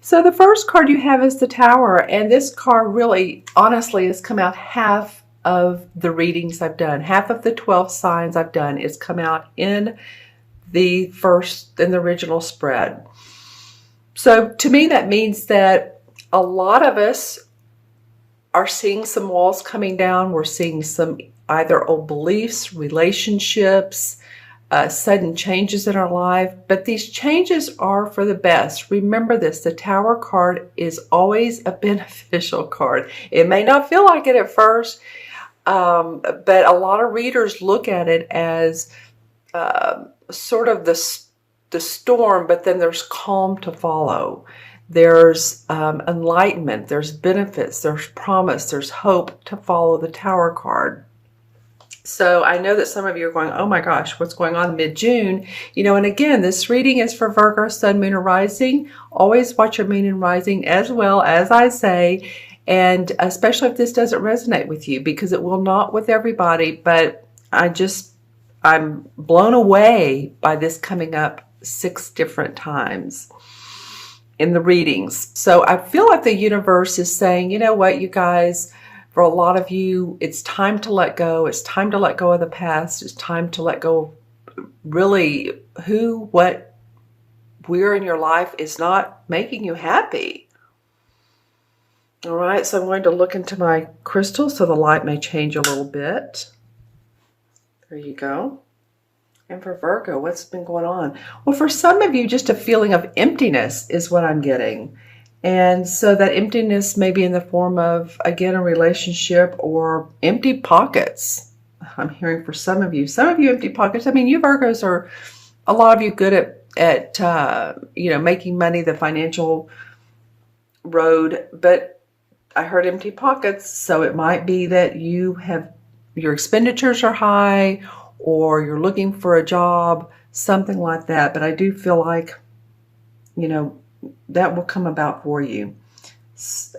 So the first card you have is the Tower, and this card really, honestly, has come out half of the readings I've done. Half of the 12 signs I've done is come out in the original spread. So to me, that means that a lot of us are seeing some walls coming down. We're seeing some either old beliefs, relationships, sudden changes in our life, but these changes are for the best. Remember this, the Tower card is always a beneficial card. It may not feel like it at first, but a lot of readers look at it as sort of the storm, but then there's calm to follow. There's enlightenment, there's benefits, there's promise, there's hope to follow the Tower card. So I know that some of you are going, oh my gosh, what's going on mid-June? And again, this reading is for Virgo, Sun, Moon, or Rising. Always watch your Moon and Rising as well, as I say, and especially if this doesn't resonate with you, because it will not with everybody, but I'm blown away by this coming up 6 different times in the readings. So I feel like the universe is saying, you know what, you guys, for a lot of you, it's time to let go. It's time to let go of the past. It's time to let go of really what, where in your life is not making you happy. All right, so I'm going to look into my crystal so the light may change a little bit. There you go. And for Virgo, what's been going on? Well, for some of you, just a feeling of emptiness is what I'm getting. And so that emptiness may be in the form of, again, a relationship or empty pockets. I'm hearing for some of you. Some of you empty pockets. I mean, you Virgos are, a lot of you good at making money, the financial road. But I heard empty pockets. So it might be that your expenditures are high, or you're looking for a job, something like that. But I do feel like, that will come about for you.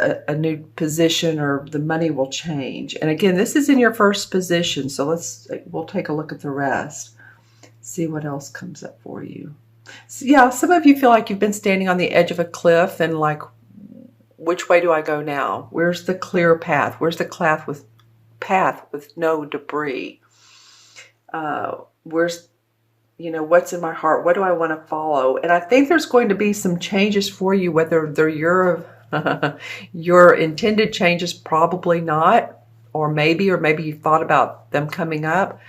A new position, or the money will change. And again, this is in your first position. So we'll take a look at the rest. See what else comes up for you. So yeah, some of you feel like you've been standing on the edge of a cliff and like, which way do I go now? Where's the clear path? Where's the path with no debris? Where's what's in my heart? What do I want to follow? And I think there's going to be some changes for you, whether they're your intended changes, probably not, or maybe you thought about them coming up.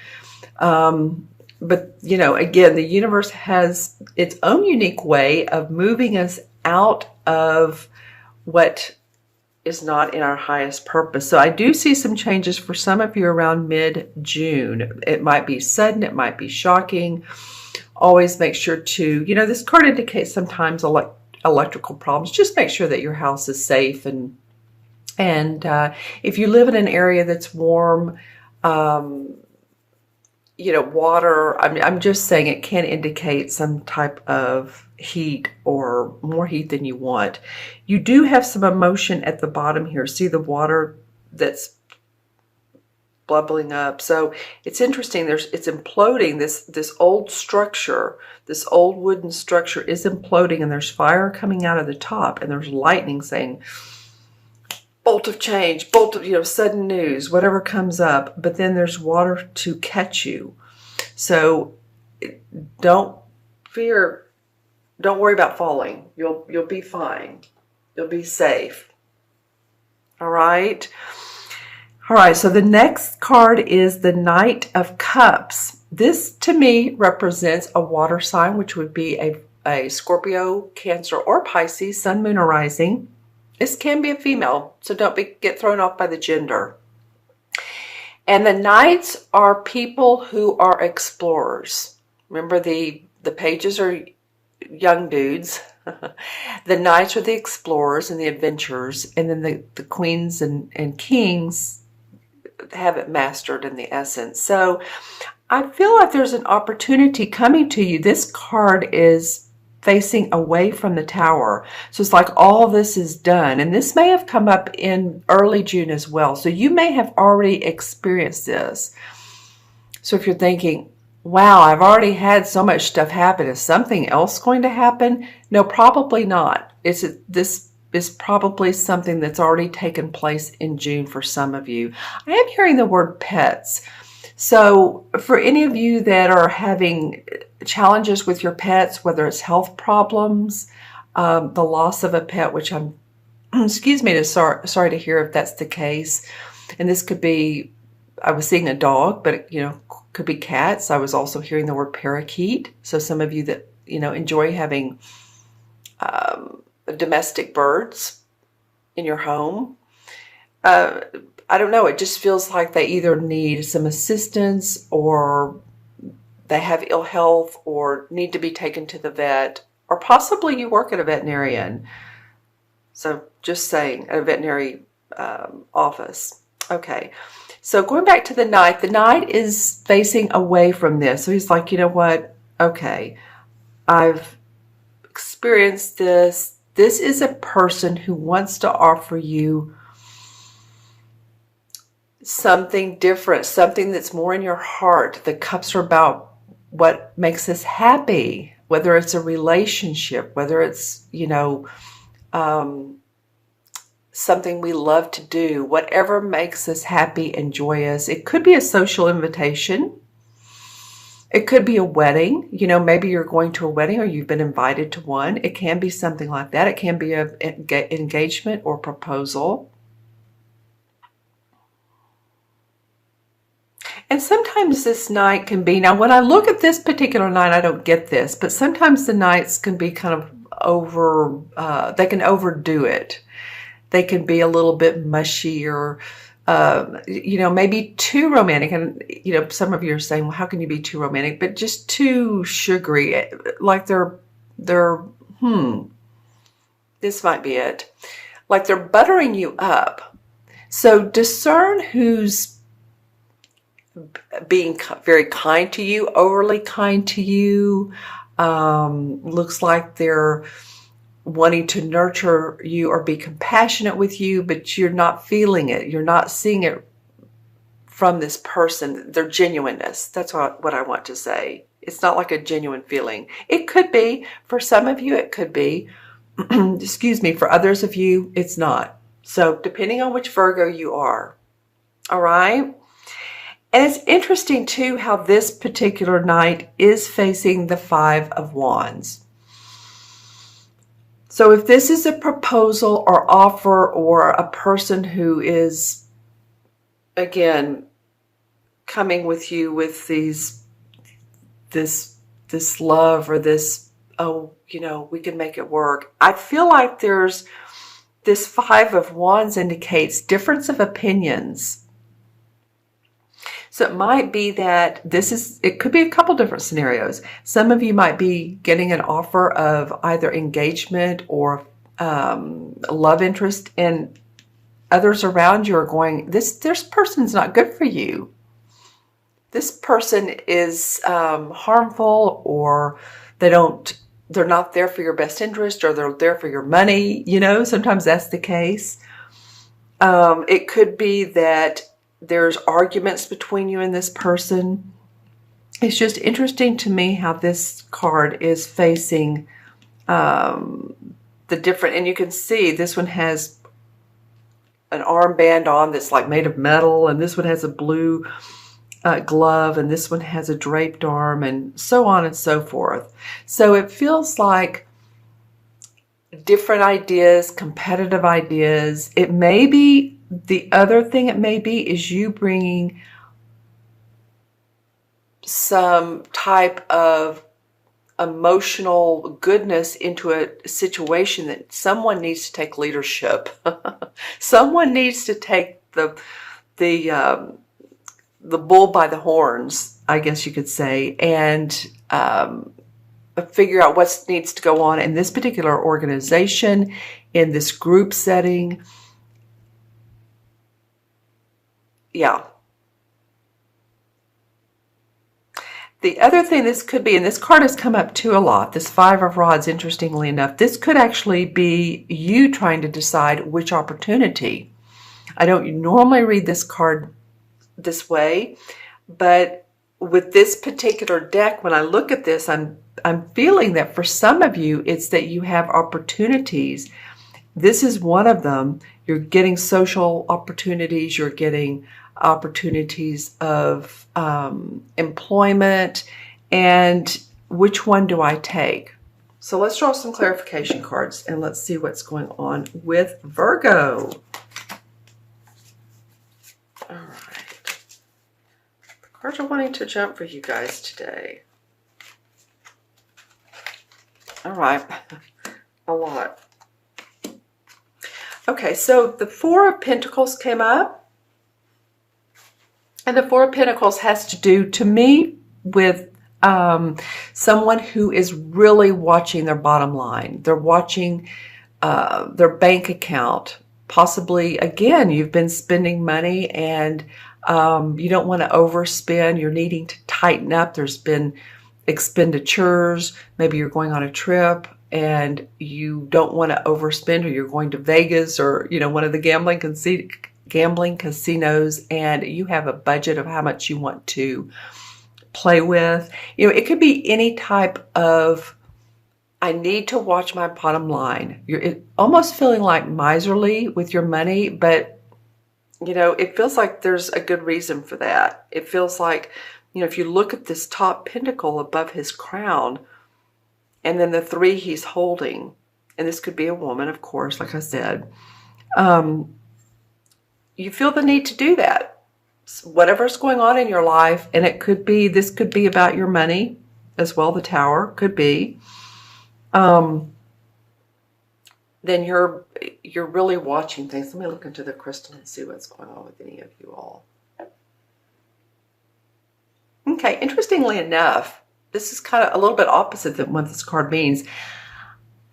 But, again, the universe has its own unique way of moving us out of what is not in our highest purpose. So I do see some changes for some of you around mid-June. It might be sudden, it might be shocking. Always make sure to, this card indicates sometimes electrical problems. Just make sure that your house is safe. And if you live in an area that's warm, water, I'm just saying it can indicate some type of heat or more heat than you want. You do have some emotion at the bottom here. See the water that's bubbling up. So it's interesting. It's imploding. This old structure, this old wooden structure is imploding, and there's fire coming out of the top, and there's lightning saying, bolt of change, bolt of, sudden news, whatever comes up. But then there's water to catch you. So don't fear. Don't worry about falling. You'll be fine. You'll be safe. All right. All right. So the next card is the Knight of Cups. This to me represents a water sign, which would be a Scorpio, Cancer, or Pisces, Sun, Moon, or Rising. This can be a female, so don't get thrown off by the gender. And the Knights are people who are explorers. Remember, the pages are young dudes. The Knights are the explorers and the adventurers, and then the queens and kings have it mastered in the essence. So I feel like there's an opportunity coming to you. This card is facing away from the Tower. So it's like all this is done. And this may have come up in early June as well. So you may have already experienced this. So if you're thinking, wow, I've already had so much stuff happen, is something else going to happen? No, probably not. this is probably something that's already taken place in June for some of you. I am hearing the word pets. So for any of you that are having challenges with your pets, whether it's health problems, the loss of a pet, which I'm, excuse me, sorry to hear if that's the case. And this could be, I was seeing a dog, but could be cats. I was also hearing the word parakeet. So some of you that, enjoy having domestic birds in your home. I don't know. It just feels like they either need some assistance or they have ill health or need to be taken to the vet, or possibly you work at a veterinarian. So just saying, at a veterinary office. Okay. So going back to the Knight is facing away from this. So he's like, you know what? Okay, I've experienced this. This is a person who wants to offer you something different, something that's more in your heart. The cups are about what makes us happy, whether it's a relationship, whether it's, something we love to do, whatever makes us happy and joyous. It could be a social invitation. It could be a wedding. Maybe you're going to a wedding or you've been invited to one. It can be something like that. It can be an engagement or proposal. And sometimes this Knight can be, now when I look at this particular Knight, I don't get this, but sometimes the Knights can be kind of they can overdo it. They can be a little bit mushy or, maybe too romantic. And, some of you are saying, well, how can you be too romantic? But just too sugary, like this might be it. Like they're buttering you up. So discern who's being very kind to you, overly kind to you. Looks like they're wanting to nurture you or be compassionate with you, but you're not feeling it. You're not seeing it from this person, their genuineness. That's what I want to say. It's not like a genuine feeling. It could be. For some of you, it could be. Excuse me. For others of you, it's not. So depending on which Virgo you are. All right? And it's interesting, too, how this particular Knight is facing the Five of Wands. So if this is a proposal or offer or a person who is, again, coming with you with this love or this, we can make it work. I feel like there's this Five of Wands indicates difference of opinions. So it might be that it could be a couple different scenarios. Some of you might be getting an offer of either engagement or love interest, and others around you are going, this person's not good for you. This person is harmful, or they're not there for your best interest, or they're there for your money. Sometimes that's the case. It could be that there's arguments between you and this person. It's just interesting to me how this card is facing the different, and you can see this one has an armband on that's like made of metal, and this one has a blue glove, and this one has a draped arm, and so on and so forth. So it feels like different ideas, competitive ideas. It may be, the other thing it may be is you bringing some type of emotional goodness into a situation that someone needs to take leadership. Someone needs to take the bull by the horns, I guess you could say, and figure out what needs to go on in this particular organization, in this group setting. Yeah. The other thing this could be, and this card has come up too a lot, this Five of Rods, interestingly enough, this could actually be you trying to decide which opportunity. I don't normally read this card this way, but with this particular deck, when I look at this, I'm feeling that for some of you, it's that you have opportunities. This is one of them. You're getting social opportunities. You're getting opportunities of employment. And which one do I take? So let's draw some clarification cards and let's see what's going on with Virgo. All right. The cards are wanting to jump for you guys today. All right. A lot. Okay, so the Four of Pentacles came up. And the Four of Pentacles has to do, to me, with someone who is really watching their bottom line. They're watching their bank account. Possibly, again, you've been spending money and you don't want to overspend. You're needing to tighten up. There's been expenditures. Maybe you're going on a trip and you don't want to overspend, or you're going to Vegas or, you know, one of the gambling casinos, and you have a budget of how much you want to play with. You know, it could be any type of, I need to watch my bottom line. You're almost feeling like miserly with your money, but, you know, it feels like there's a good reason for that. It feels like, you know, if you look at this top pentacle above his crown, and then the three he's holding, and this could be a woman, of course, like I said, you feel the need to do that. Whatever's going on in your life, and it could be, this could be about your money as well, the Tower could be, then you're really watching things. Let me look into the crystal and see what's going on with any of you all. Okay, interestingly enough, this is kind of a little bit opposite than what this card means.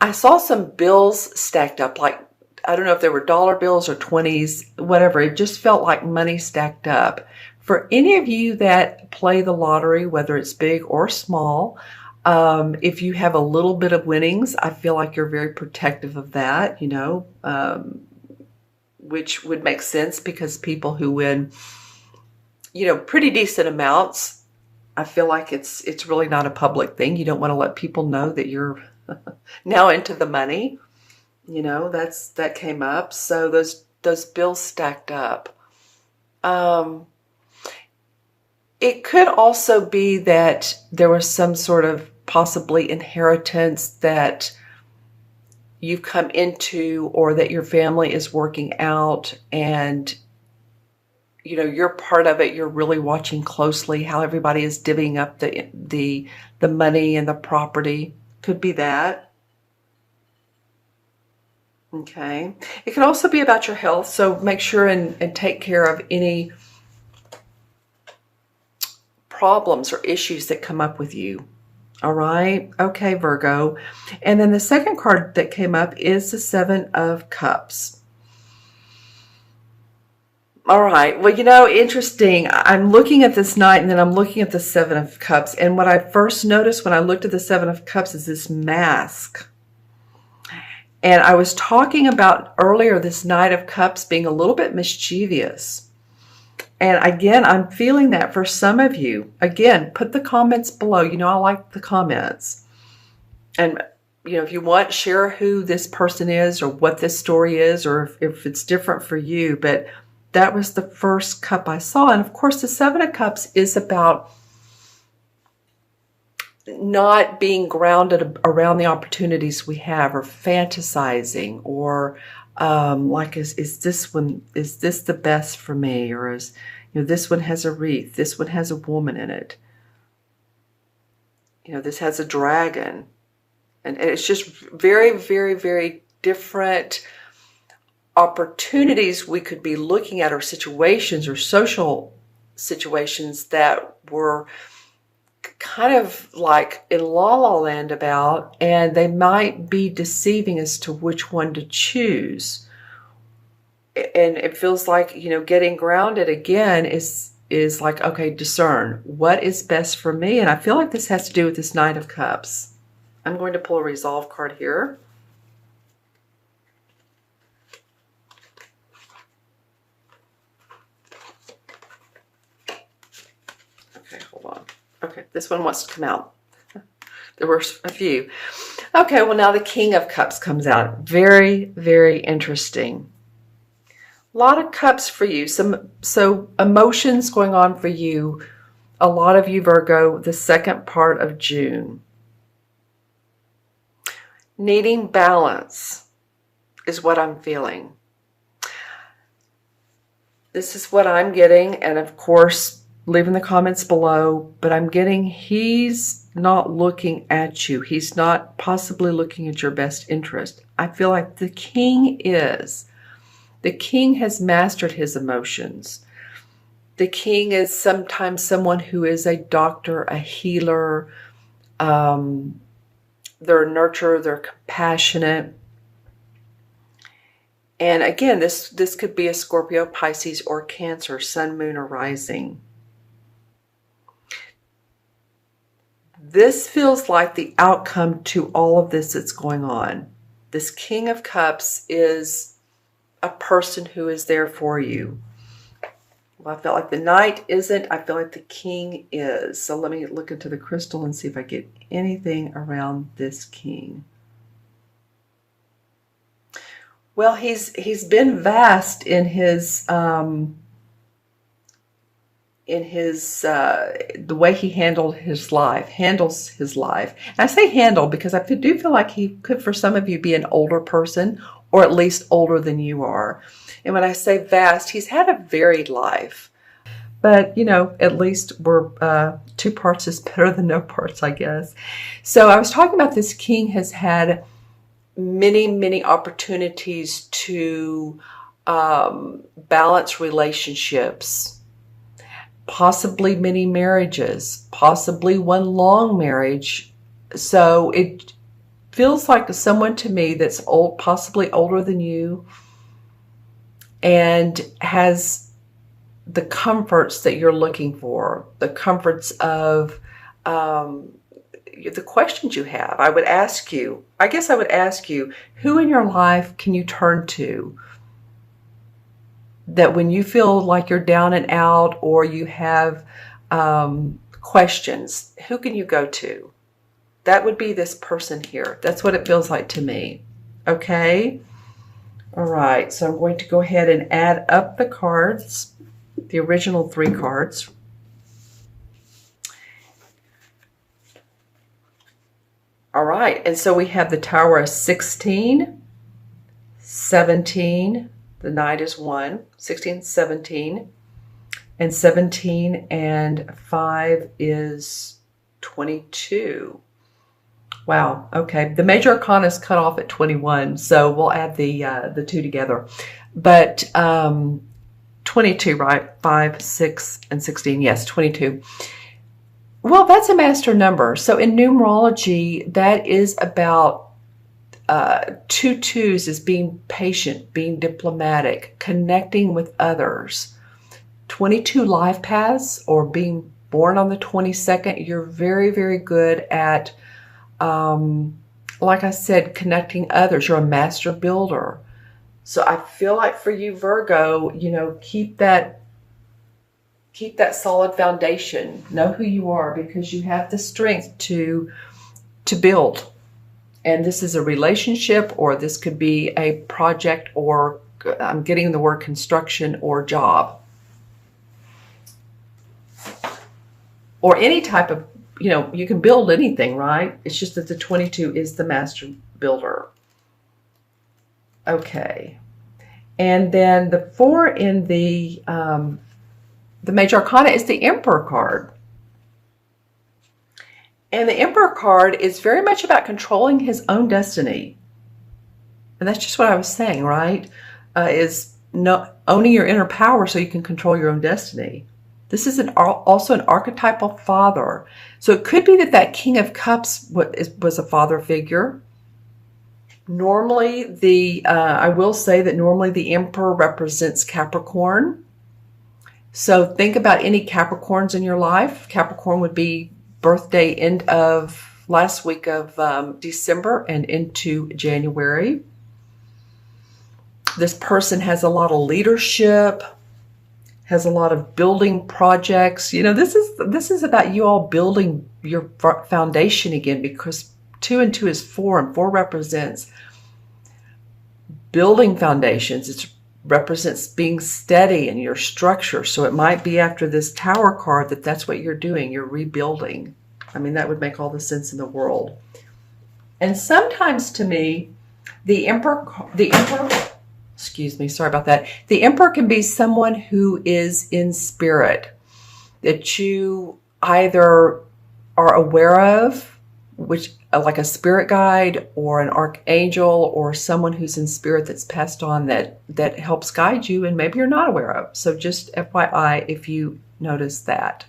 I saw some bills stacked up, like, I don't know if they were dollar bills or 20s, whatever. It just felt like money stacked up. For any of you that play the lottery, whether it's big or small, if you have a little bit of winnings, I feel like you're very protective of that, you know, which would make sense because people who win, you know, pretty decent amounts, I feel like it's really not a public thing. You don't want to let people know that you're now into the money. You know, that came up. So those bills stacked up. It could also be that there was some sort of possibly inheritance that you've come into, or that your family is working out, and you know, you're part of it. You're really watching closely how everybody is divvying up the money and the property. Could be that. Okay. It could also be about your health. So make sure and take care of any problems or issues that come up with you. All right. Okay, Virgo. And then the second card that came up is the Seven of Cups. All right. Well, you know, interesting. I'm looking at this knight and then I'm looking at the Seven of Cups. And what I first noticed when I looked at the Seven of Cups is this mask. And I was talking about earlier this Knight of Cups being a little bit mischievous. And again, I'm feeling that for some of you. Again, put the comments below. You know, I like the comments. And, you know, if you want, share who this person is or what this story is, or if it's different for you. But that was the first cup I saw. And of course, the Seven of Cups is about not being grounded around the opportunities we have, or fantasizing, or like, is this the best for me? Or is, you know, this one has a wreath, this one has a woman in it. You know, this has a dragon. And it's just very, very, very different opportunities we could be looking at, or situations or social situations that were kind of like in la la land about, and they might be deceiving as to which one to choose. And it feels like, you know, getting grounded again is like, okay, discern what is best for me. And I feel like this has to do with this Knight of Cups. I'm going to pull a resolve card here. Okay, hold on. Okay, this one wants to come out. There were a few. Okay, well now the King of Cups comes out. Very, very interesting. A lot of cups for you. So emotions going on for you. A lot of you, Virgo, the second part of June. Needing balance is what I'm feeling. This is what I'm getting, and of course, leave in the comments below, but I'm getting he's not looking at you. He's not possibly looking at your best interest. I feel like the king is. The king has mastered his emotions. The king is sometimes someone who is a doctor, a healer. They're a nurturer, they're compassionate. And again, this could be a Scorpio, Pisces, or Cancer, sun, moon, or rising. This feels like the outcome to all of this that's going on. This King of Cups is a person who is there for you. Well, I felt like the Knight isn't. I feel like the King is. So let me look into the crystal and see if I get anything around this King. Well, he's been vast in his the way he handles his life. And I say handle because I do feel like he could, for some of you, be an older person, or at least older than you are. And when I say vast, he's had a varied life. But, you know, at least we're 2 parts is better than no parts, I guess. So I was talking about this king has had many opportunities to balance relationships, possibly many marriages, possibly one long marriage. So it feels like someone to me that's old, possibly older than you, and has the comforts that you're looking for, the comforts of the questions you have. I would ask you, who in your life can you turn to that when you feel like you're down and out, or you have questions, who can you go to? That would be this person here. That's what it feels like to me. Okay? All right, so I'm going to go ahead and add up the cards, the original 3 cards. All right, and so we have the Tower of 16, 17, the Knight is 1, 16, 17, and 17 and 5 is 22. Wow, okay. The major arcana is cut off at 21, so we'll add the 2 together. But 22, right? 5, 6, and 16. Yes, 22. Well, that's a master number. So in numerology, that is about 2 twos is being patient, being diplomatic, connecting with others. 22 life paths, or being born on the 22nd, you're very good at, like I said, connecting others. You're a master builder. So I feel like for you, Virgo, you know, keep that solid foundation. Know who you are, because you have the strength to build. And this is a relationship, or this could be a project, or I'm getting the word construction, or job, or any type of, you know, you can build anything, right? It's just that the 22 is the master builder. Okay. And then the 4 in the major arcana is the Emperor card. And the Emperor card is very much about controlling his own destiny. And that's just what I was saying, right? Is owning your inner power so you can control your own destiny. This is also an archetypal father. So it could be that King of Cups was a father figure. Normally, I will say that normally the Emperor represents Capricorn. So think about any Capricorns in your life. Capricorn would be birthday end of last week of December and into January. This person has a lot of leadership, has a lot of building projects. You know, this is about you all building your foundation again, because 2 and 2 is 4, and 4 represents building foundations. It represents being steady in your structure. So it might be after this Tower card that's what you're doing. You're rebuilding. I mean, that would make all the sense in the world. And sometimes to me, the Emperor, excuse me, sorry about that. The Emperor can be someone who is in spirit, that you either are aware of, which like a spirit guide or an archangel or someone who's in spirit that's passed on that helps guide you, and maybe you're not aware of. So just FYI if you notice that.